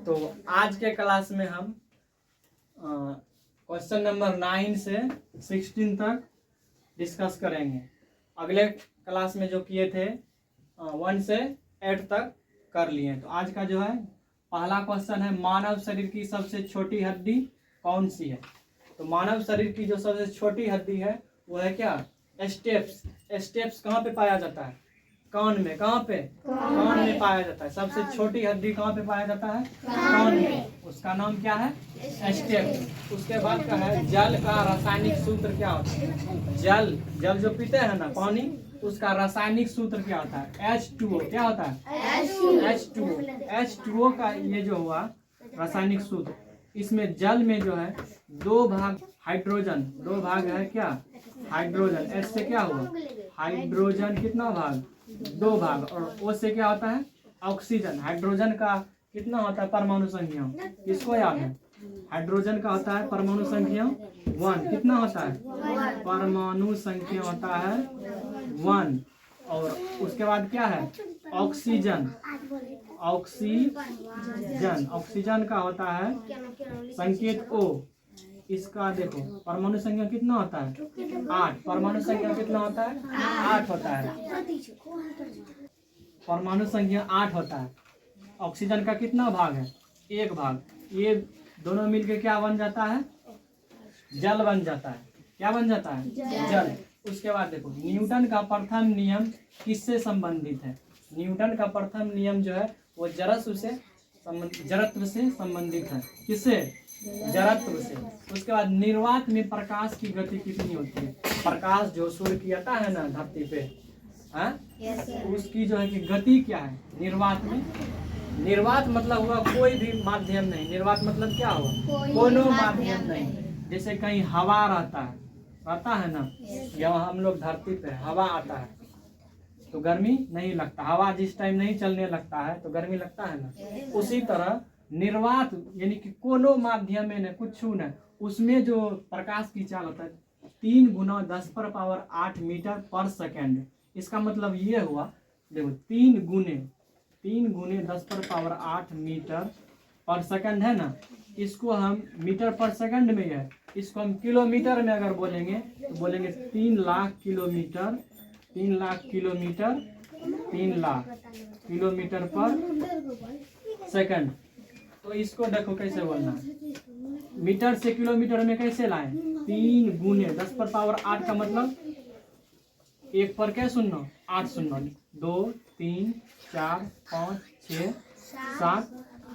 तो आज के क्लास में हम क्वेश्चन नंबर 9 से 16 तक डिस्कस करेंगे। अगले क्लास में जो किए थे 1 से 8 तक कर लिए। तो आज का जो है पहला क्वेश्चन है, मानव शरीर की सबसे छोटी हड्डी कौन सी है। तो मानव शरीर की जो सबसे छोटी हड्डी है वो है क्या, स्टेप्स। स्टेप्स कहाँ पे पाया जाता है, कान में। कहाँ पे, कान में पाया जाता है। सबसे छोटी हड्डी कहाँ पे पाया जाता है, कान में। उसका नाम क्या है, स्टेप। उसके बाद का है, जल का रासायनिक सूत्र क्या होता है। जल जो पीते हैं ना पानी, उसका रासायनिक सूत्र क्या होता है, H2O। क्या होता है, H2O का ये जो हुआ रासायनिक सूत्र, इसमें जल में जो है 2 भाग हाइड्रोजन, 2 भाग है क्या, हाइड्रोजन। H से क्या हुआ, हाइड्रोजन कितना भाग, 2 भाग। और O से क्या होता है, ऑक्सीजन। हाइड्रोजन का कितना होता है परमाणु संख्या, किसको याद है, हाइड्रोजन का होता है परमाणु संख्या 1। कितना होता है, परमाणु संख्या होता है 1। और उसके बाद क्या है, ऑक्सीजन। ऑक्सीजन का होता है संकेत O। इसका देखो परमाणु संख्या कितना होता है, 8। परमाणु संख्या कितना होता है, 8 होता है। परमाणु संख्या 8 होता है। ऑक्सीजन का कितना भाग है, 1 भाग। ये दोनों मिलके क्या बन जाता है, जल बन जाता है। क्या बन जाता है, जल। उसके बाद देखो न्यूटन का प्रथम नियम किससे संबंधित है। न्यूटन का प्रथम नियम जो है वो जड़त्व से संबंधित है। किससे, जड़त्व से। उसके बाद निर्वात में प्रकाश की गति कितनी होती है। प्रकाश जो सूर्य की आता है ना धरती पे, उसकी जो है कि गति क्या है निर्वात में। निर्वात मतलब हुआ कोई भी माध्यम नहीं। निर्वात मतलब क्या हुआ, कोनो माध्यम नहीं। जैसे कहीं हवा रहता है ना, यहाँ हम लोग धरती पे हवा आता है तो गर्मी नहीं लगता। हवा जिस टाइम नहीं चलने लगता है तो गर्मी लगता है ना। उसी तरह निर्वात यानी कि कोनो माध्यम में न कुछ न, उसमें जो प्रकाश की चाल होता है 3 × 10⁸ मीटर पर सेकेंड। इसका मतलब ये हुआ, देखो 3 × 10⁸ मीटर पर सेकंड है ना, इसको हम मीटर पर सेकंड में है, इसको हम किलोमीटर में अगर बोलेंगे तो बोलेंगे 3 lakh kilometre, 3 lakh kilometre, 3 lakh kilometre पर सेकंड। तो इसको देखो कैसे बोलना, मीटर से किलोमीटर में कैसे लाएं, 3 × 10⁸ का मतलब 1 पर क्या सुनना, 8 सुनना, 2 3 4 5 6 7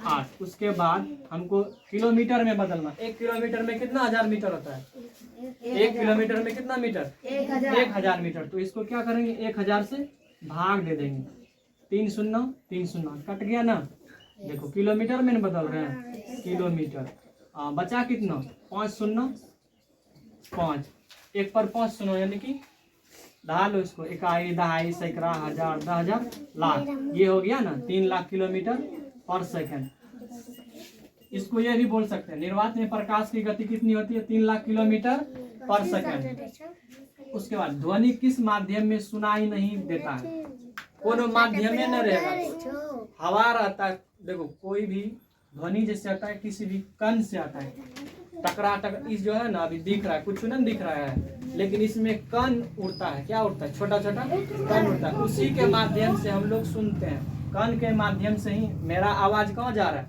8। उसके बाद हमको किलोमीटर में बदलना। 1 किलोमीटर में कितना हजार मीटर होता है, 1 किलोमीटर में कितना मीटर, 1000 मीटर। तो इसको क्या करेंगे, 1000 से भाग दे देंगे। 3 शून्य 3 शून्य कट गया ना। देखो किलोमीटर में बदल रहे हैं, किलोमीटर। बचा कितना, 5 शून्य 5, 1 पर 5 शून्य यानी कि ढालो इसको, इकाई, दहाई, सैकड़ा, हजार, 10,000, लाख। ये हो गया ना 3 लाख किलोमीटर पर सेकंड। इसको ये भी बोल सकते हैं, निर्वात में प्रकाश की गति कितनी होती है, 3 लाख किलोमीटर पर सेकंड। उसके बाद ध्वनि किस माध्यम में सुनाई नहीं देता है। कोनो माध्यम में न रहेगा, हवा रहता है। देखो कोई भी ध्वनि जैसे आता है किसी भी कण से आता है, टकरा इस जो है ना अभी दिख रहा है, कुछ नहीं दिख रहा है, लेकिन इसमें कण उड़ता है। क्या उड़ता है, छोटा छोटा कण उड़ता है। उसी के माध्यम से हम लोग सुनते हैं। कण के माध्यम से ही मेरा आवाज कहाँ जा रहा है,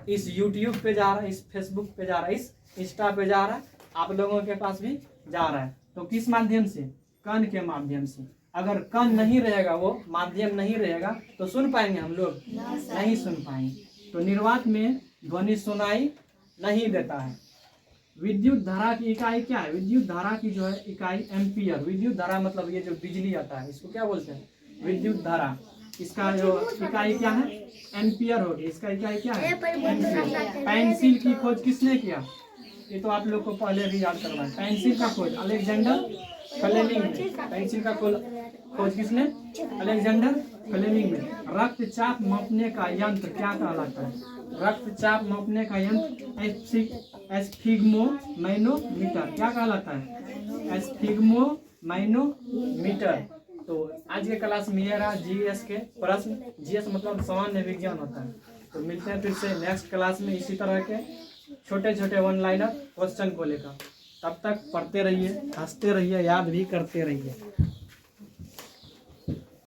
इस YouTube पे जा रहा है, इस Facebook पे जा रहा है, इस इंस्टा पे जा रहा है, आप लोगों के पास भी जा रहा है। तो किस माध्यम से, कण के माध्यम से। अगर कण नहीं रहेगा, वो माध्यम नहीं रहेगा तो सुन पाएंगे हम लोग, नहीं सुन पाएंगे। तो निर्वात में ध्वनि सुनाई नहीं देता है। विद्युत धारा की इकाई क्या है, विद्युत धारा की जो है इकाई एम्पियर। विद्युत धारा मतलब ये जो बिजली आता है इसको क्या बोलते हैं, विद्युत धारा। इसका जो इकाई क्या है, एम्पियर होगी। इसका इकाई क्या है, एम्पियर। पेंसिल की खोज किसने किया, ये तो आप लोग को पहले भी याद करवाएं। पेंसिल का खोज अलेक्जेंडर फ्लेमिंग ने। पेंसिल का खोज किसने, अलेक्जेंडर फ्लेमिंग ने। रक्तचाप मापने का यंत्र क्या कहलाता है, रक्तचाप मापने का यंत्र एस्फिग्मोमैनोमीटर। क्या कहलाता है, एस्फिग्मोमैनोमीटर। तो आज के क्लास में ये रहा जीएस के प्रश्न। जीएस मतलब सामान्य विज्ञान होता है। तो मिलते हैं फिर से नेक्स्ट क्लास में इसी तरह के छोटे छोटे वन लाइनर क्वेश्चन को लेकर। तब तक पढ़ते रहिए, हंसते रहिए, याद भी करते रहिए।